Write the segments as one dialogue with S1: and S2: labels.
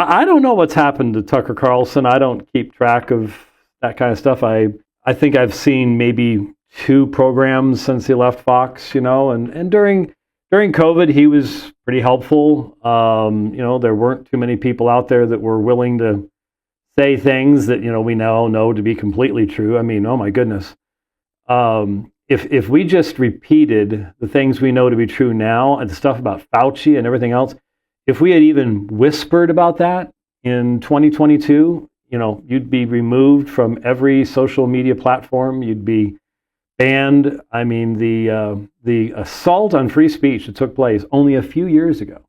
S1: I don't know what's happened to Tucker Carlson. I don't keep track of that kind of stuff. I think I've seen maybe 2 programs since he left Fox, and during COVID, he was pretty helpful. There weren't too many people out there that were willing to say things that, we now know to be completely true. I mean, oh my goodness. If we just repeated the things we know to be true now and the stuff about Fauci and everything else, if we had even whispered about that in 2022, you'd be removed from every social media platform. You'd be banned. I mean, the assault on free speech that took place only a few years ago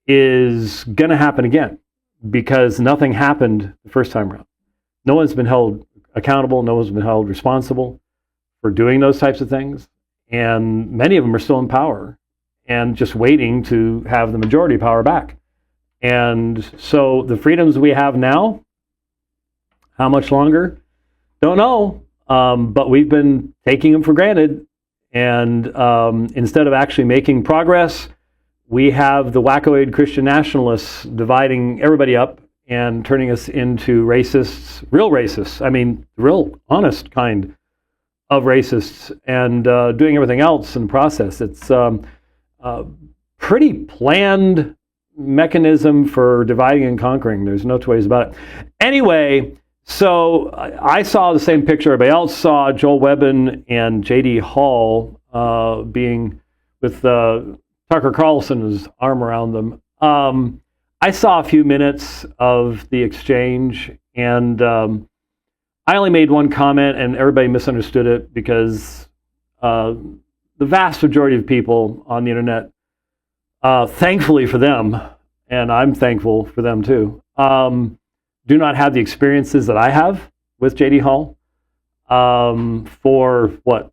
S1: is going to happen again because nothing happened the first time around. No one's been held accountable. No one's been held responsible for doing those types of things. And many of them are still in power and just waiting to have the majority power back. And so the freedoms we have now, how much longer? Don't know. But we've been taking them for granted. And instead of actually making progress, we have the wackoid Christian nationalists dividing everybody up and turning us into racists, real racists. I mean, real honest kind of racists, and doing everything else in the process. It's pretty planned mechanism for dividing and conquering. There's no two ways about it. Anyway, so I saw the same picture everybody else saw. Joel Webbon and J.D. Hall being with Tucker Carlson's arm around them. I saw a few minutes of the exchange, and I only made one comment, and everybody misunderstood it because the vast majority of people on the internet, thankfully for them, and I'm thankful for them too, do not have the experiences that I have with J.D. Hall. For what?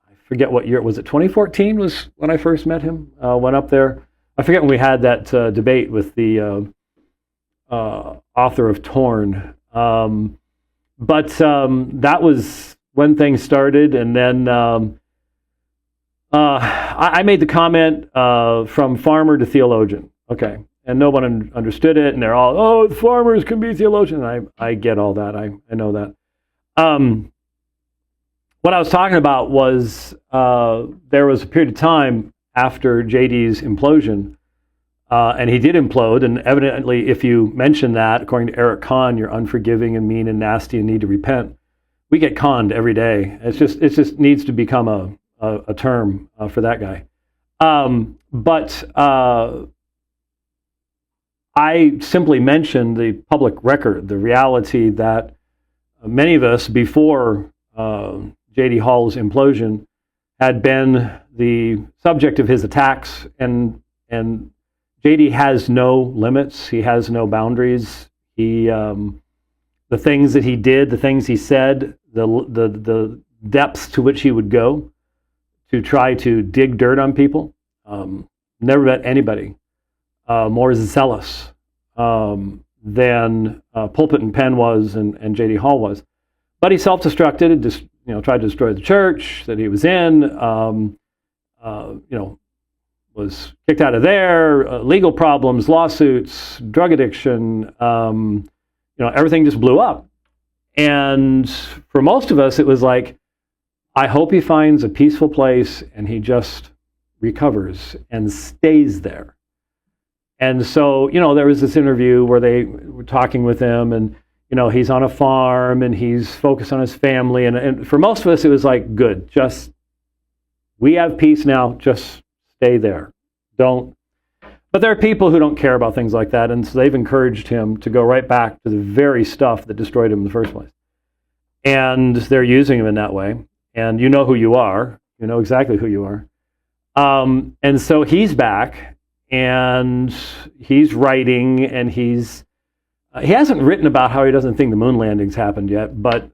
S1: I forget what year. Was it 2014 was when I first met him? Went up there. I forget when we had that debate with the author of Torn. But that was when things started. And then I made the comment from farmer to theologian. Okay. And no one understood it. And they're all, oh, farmers can be theologians. And I get all that. I know that. What I was talking about was there was a period of time after JD's implosion, and he did implode, and evidently if you mention that, according to Eric Kahn, you're unforgiving and mean and nasty and need to repent. We get conned every day. It just needs to become a term for that guy. But I simply mentioned the public record, the reality that many of us before J.D. Hall's implosion had been the subject of his attacks, and J.D. has no limits. He has no boundaries. He, the things that he did, the things he said, the depths to which he would go to try to dig dirt on people. Never met anybody more zealous than Pulpit and Pen was and J.D. Hall was. But he self-destructed and just tried to destroy the church that he was in. Was kicked out of there. Legal problems, lawsuits, drug addiction. Everything just blew up. And for most of us, it was like, I hope he finds a peaceful place and he just recovers and stays there. And so, there was this interview where they were talking with him, and he's on a farm and he's focused on his family. And for most of us, it was like, good, we have peace now, just stay there. Don't. But there are people who don't care about things like that, and so they've encouraged him to go right back to the very stuff that destroyed him in the first place. And they're using him in that way. And you know who you are. You know exactly who you are. And so he's back, and he's writing, and he hasn't written about how he doesn't think the moon landings happened yet, but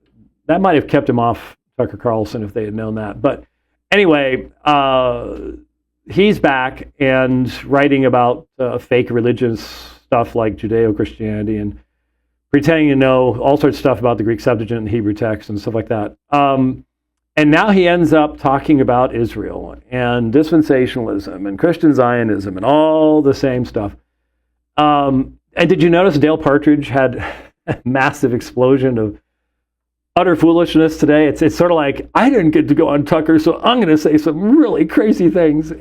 S1: that might have kept him off Tucker Carlson if they had known that. But anyway, he's back and writing about fake religious stuff like Judeo-Christianity and pretending to know all sorts of stuff about the Greek Septuagint and Hebrew text and stuff like that. And now he ends up talking about Israel and dispensationalism and Christian Zionism and all the same stuff. And did you notice Dale Partridge had a massive explosion of utter foolishness today? It's sort of like, I didn't get to go on Tucker, so I'm going to say some really crazy things.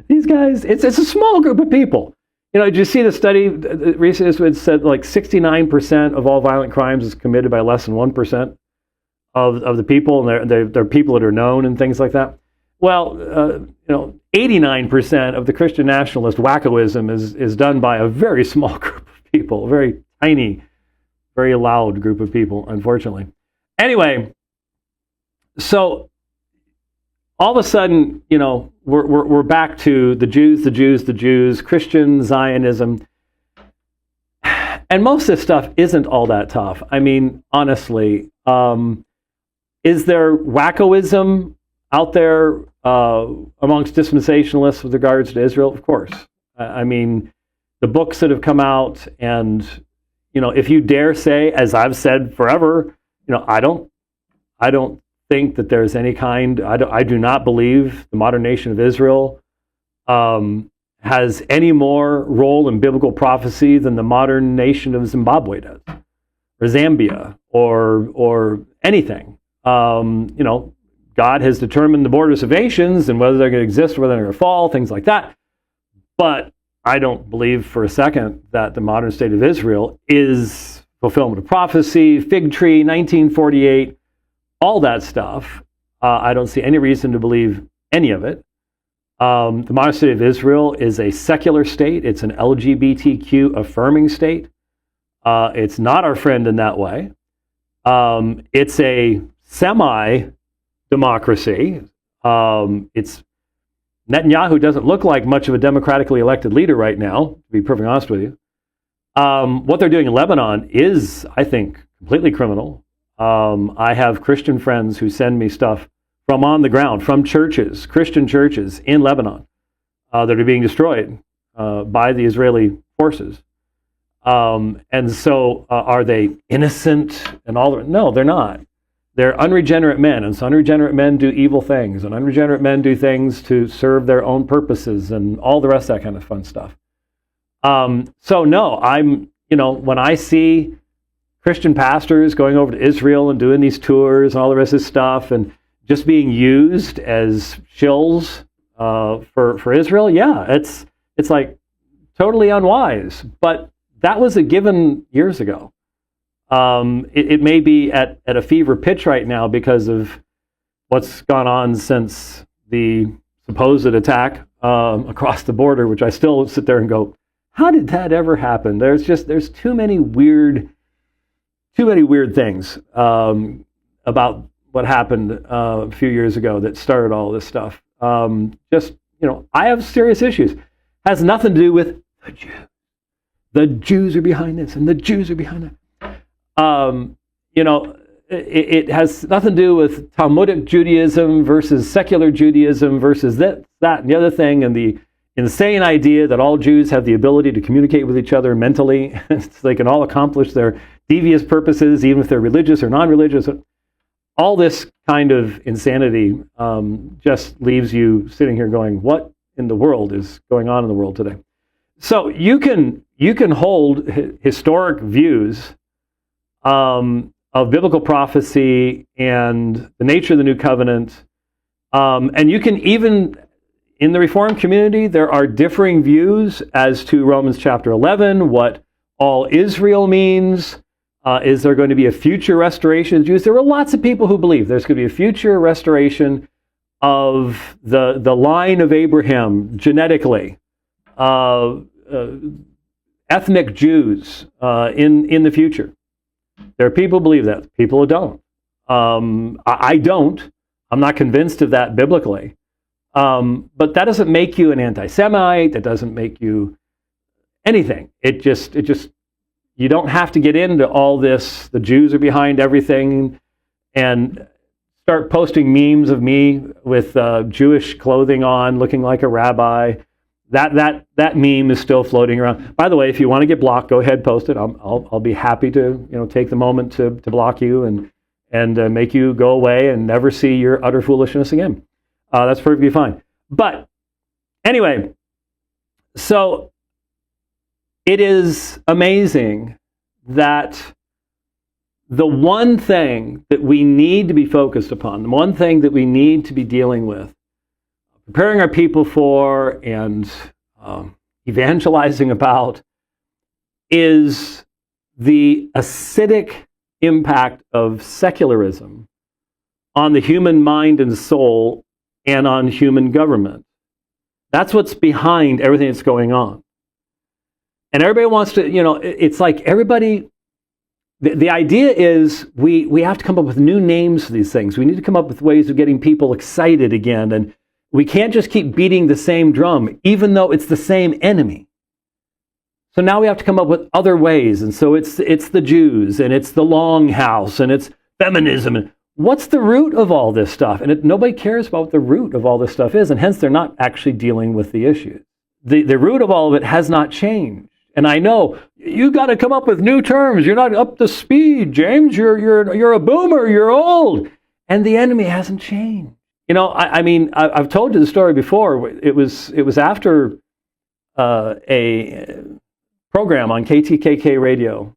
S1: These guys, it's a small group of people. Did you see the study recently? It said like 69% of all violent crimes is committed by less than 1% of the people, and they're people that are known and things like that. Well, 89% of the Christian nationalist wackoism is done by a very small group of people, a very tiny, very loud group of people, unfortunately. Anyway, so all of a sudden, we're back to the Jews, Christian Zionism. And most of this stuff isn't all that tough. I mean, honestly, is there wackoism out there amongst dispensationalists with regards to Israel? Of course. I mean, the books that have come out, and if you dare say, as I've said forever, I don't think that there's any kind. I do not believe the modern nation of Israel has any more role in biblical prophecy than the modern nation of Zimbabwe does, or Zambia, or anything. God has determined the borders of nations and whether they're going to exist or whether they're going to fall, things like that. But I don't believe for a second that the modern state of Israel is fulfillment of prophecy, fig tree, 1948, all that stuff. I don't see any reason to believe any of it. The modern state of Israel is a secular state. It's an LGBTQ affirming state. It's not our friend in that way. It's a semi-democracy. It's Netanyahu doesn't look like much of a democratically elected leader right now, to be perfectly honest with you. What they're doing in Lebanon is, I think, completely criminal. I have Christian friends who send me stuff from on the ground, from churches, Christian churches in Lebanon that are being destroyed by the Israeli forces. And so are they innocent and all that? No, they're not. They're unregenerate men, and so unregenerate men do evil things, and unregenerate men do things to serve their own purposes and all the rest of that kind of fun stuff. So no, when I see Christian pastors going over to Israel and doing these tours and all the rest of this stuff and just being used as shills for Israel, yeah, it's like totally unwise. But that was a given years ago. It may be at a fever pitch right now because of what's gone on since the supposed attack across the border, which I still sit there and go, how did that ever happen? There's too many weird things about what happened a few years ago that started all this stuff. I have serious issues. Has nothing to do with the Jews. The Jews are behind this, and the Jews are behind that. It has nothing to do with Talmudic Judaism versus secular Judaism versus that, and the other thing, and the insane idea that all Jews have the ability to communicate with each other mentally. So they can all accomplish their devious purposes, even if they're religious or non-religious. All this kind of insanity just leaves you sitting here going, what in the world is going on in the world today? So you can hold historic views of biblical prophecy and the nature of the new covenant, and you can even, in the Reformed community, there are differing views as to Romans chapter 11, what all Israel means. Is there going to be a future restoration of Jews? There were lots of people who believe there's going to be a future restoration of the line of Abraham genetically, ethnic Jews in the future. There are people who believe that, people who don't. I don't. I'm not convinced of that biblically. But that doesn't make you an anti-Semite. That doesn't make you anything. It just you don't have to get into all this. The Jews are behind everything, and start posting memes of me with Jewish clothing on, looking like a rabbi. That meme is still floating around. By the way, if you want to get blocked, go ahead, post it. I'll be happy to take the moment to block you and make you go away and never see your utter foolishness again. That's perfectly fine. But anyway, so it is amazing that the one thing that we need to be focused upon, the one thing that we need to be dealing with, preparing our people for and evangelizing about, is the acidic impact of secularism on the human mind and soul and on human government. That's what's behind everything that's going on. And everybody wants to, it's like everybody, the idea is we have to come up with new names for these things. We need to come up with ways of getting people excited again. And we can't just keep beating the same drum, even though it's the same enemy. So now we have to come up with other ways. And so it's the Jews, and it's the Longhouse, and it's feminism. And what's the root of all this stuff? And nobody cares about what the root of all this stuff is, and hence they're not actually dealing with the issues. The root of all of it has not changed. And I know you got to come up with new terms. You're not up to speed, James. You're a boomer. You're old, and the enemy hasn't changed. I've told you the story before. It was after a program on KTKK radio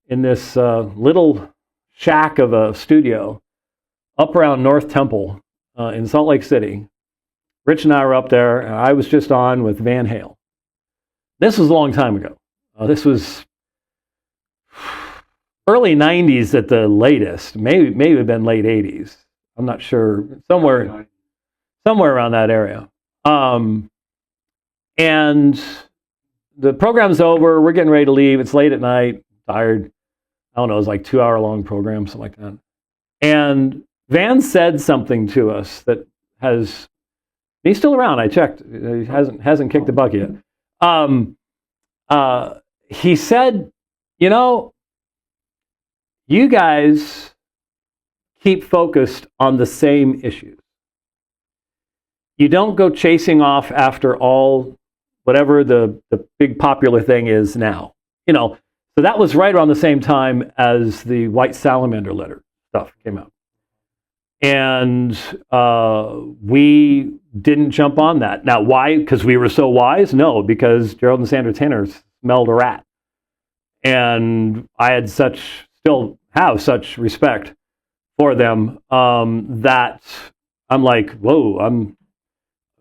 S1: in this little shack of a studio up around North Temple in Salt Lake City. Rich and I were up there, and I was just on with Van Hale. This was a long time ago. This was early 90s at the latest. Maybe have been late 80s. I'm not sure. Somewhere around that area. And the program's over. We're getting ready to leave. It's late at night. Tired. I don't know. It was like 2-hour-long program, something like that. And Van said something to us that has. He's still around. I checked. He hasn't kicked the bucket yet. He said, you guys keep focused on the same issues. You don't go chasing off after whatever the big popular thing is now. So that was right around the same time as the white salamander letter stuff came out. And we didn't jump on that. Now, why? Because we were so wise? No, because Gerald and Sandra Tanner smelled a rat. And I had still have such respect for them that I'm like, whoa,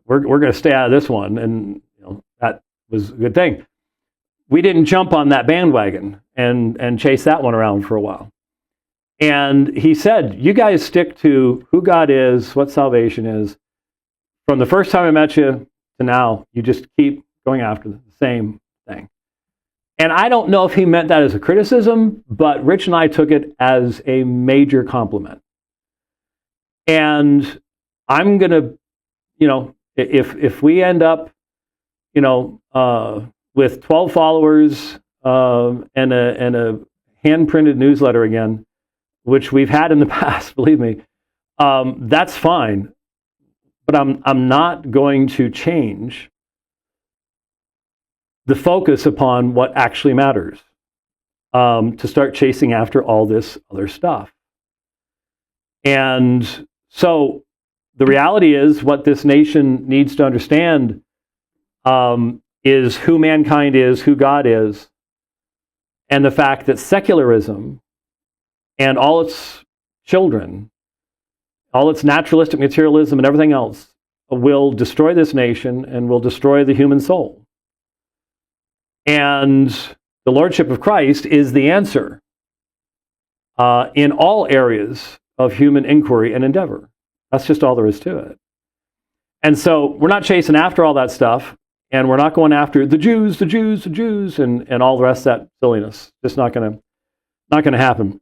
S1: we're going to stay out of this one. And that was a good thing. We didn't jump on that bandwagon and chase that one around for a while. And he said, you guys stick to who God is, what salvation is. From the first time I met you to now, you just keep going after the same thing. And I don't know if he meant that as a criticism, but Rich and I took it as a major compliment. And I'm going to, if we end up, with 12 followers and a hand-printed newsletter again, which we've had in the past, believe me, that's fine. But I'm not going to change the focus upon what actually matters to start chasing after all this other stuff. And so the reality is what this nation needs to understand is who mankind is, who God is, and the fact that secularism and all its children, all its naturalistic materialism and everything else will destroy this nation and will destroy the human soul. And the lordship of Christ is the answer in all areas of human inquiry and endeavor. That's just all there is to it. And so we're not chasing after all that stuff, and we're not going after the Jews, and all the rest of that silliness. Just not going to happen.